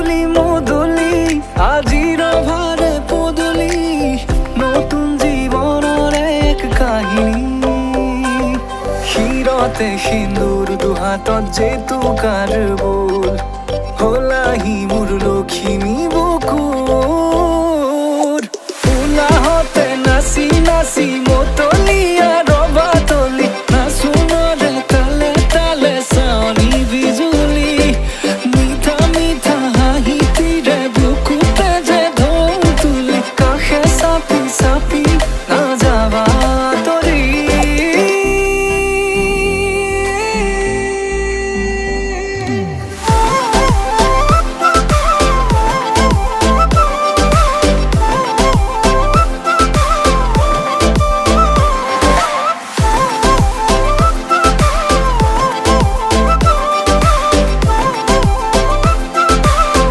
মধুলি আজিৰ ভাৰে পদূলি নতুন জীৱনৰ এক কাহিনী শিৰতে সিন্দুৰ দুহাতত জেতুকাৰ বোল হলাহি